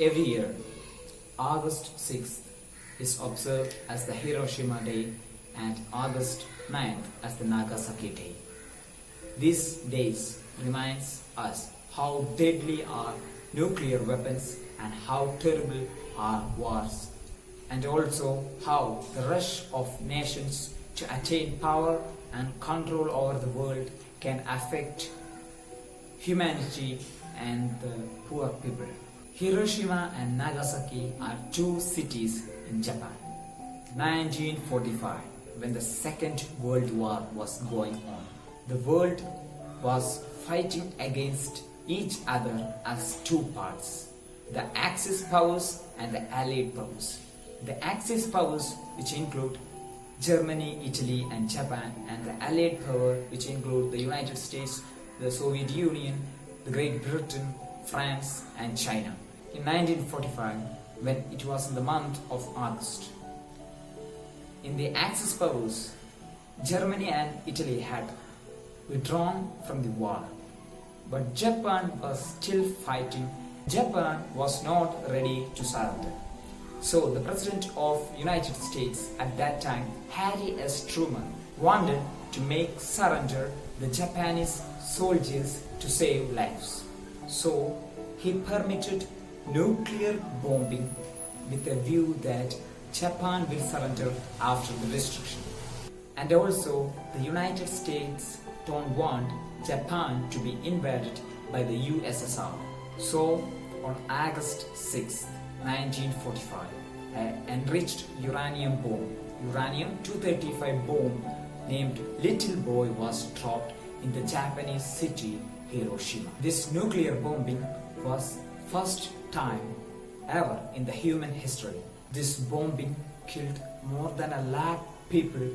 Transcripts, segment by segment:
Every year, August 6th is observed as the Hiroshima Day and August 9th as the Nagasaki Day. These days reminds us how deadly are nuclear weapons and how terrible are wars, and also how the rush of nations to attain power and control over the world can affect humanity and the poor people. Hiroshima and Nagasaki are two cities in Japan. 1945, when the Second World War was going on, the world was fighting against each other as two parts, the Axis powers and the Allied powers. The Axis powers, which include Germany, Italy and Japan, and the Allied power, which include the United States, the Soviet Union, the Great Britain, France and China. In 1945, when it was in the month of August, in the Axis powers, Germany and Italy had withdrawn from the war, but Japan was still fighting. Japan was not ready to surrender. So the President of United States at that time, Harry S. Truman, wanted to make surrender the Japanese soldiers to save lives. So he permitted nuclear bombing with a view that Japan will surrender after the destruction. And also the United States don't want Japan to be invaded by the USSR. So on August 6, 1945, an enriched uranium bomb, uranium-235 bomb named Little Boy was dropped in the Japanese city Hiroshima. This nuclear bombing was first time ever in the human history. This bombing killed more than 1 lakh people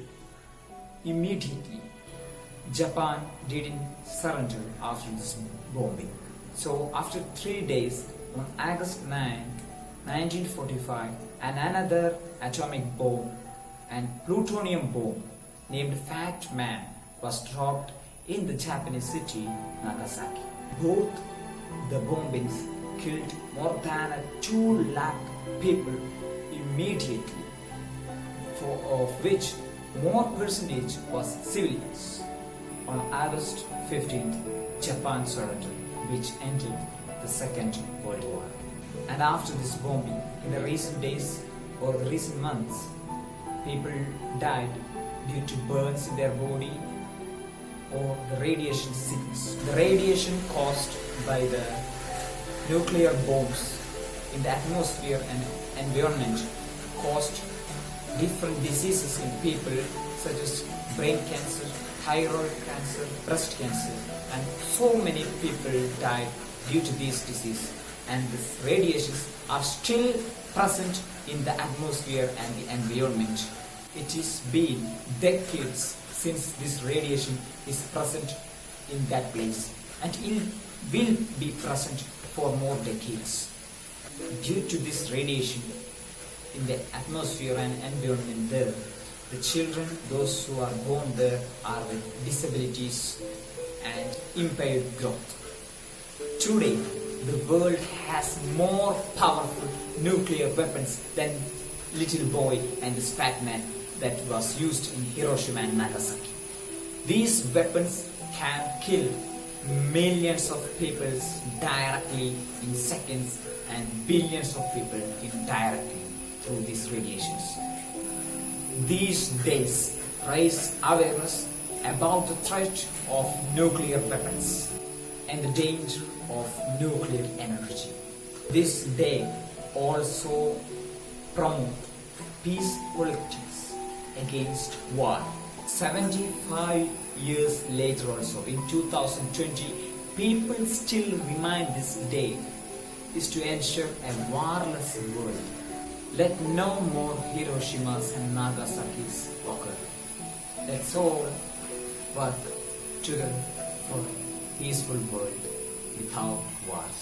immediately. Japan didn't surrender after this bombing. So after 3 days, on August 9, 1945, another atomic bomb and plutonium bomb named Fat Man was dropped in the Japanese city Nagasaki. Both the bombings killed more than 2 lakh people immediately, of which more percentage was civilians. On August 15th, Japan surrendered, which ended the Second World War. And after this bombing, in the recent days or the recent months, people died due to burns in their body or the radiation sickness. The radiation caused by the nuclear bombs in the atmosphere and environment caused different diseases in people, such as brain cancer, thyroid cancer, breast cancer, and so many people died due to these diseases. And these radiations are still present in the atmosphere and the environment. It is been decades since this radiation is present in that place, and it will be present for more decades. Due to this radiation in the atmosphere and environment there, the children, those who are born there, are with disabilities and impaired growth. Today, the world has more powerful nuclear weapons than Little Boy and this Fat Man that was used in Hiroshima and Nagasaki. These weapons can kill millions of people directly in seconds and billions of people indirectly through these radiations. These days raise awareness about the threat of nuclear weapons and the danger of nuclear energy. This day also promote peace politics against war. 75 years later also, in 2020, people still remind this day is to ensure a warless world. Let no more Hiroshimas and Nagasakis occur. Let's all work together for a peaceful world without wars.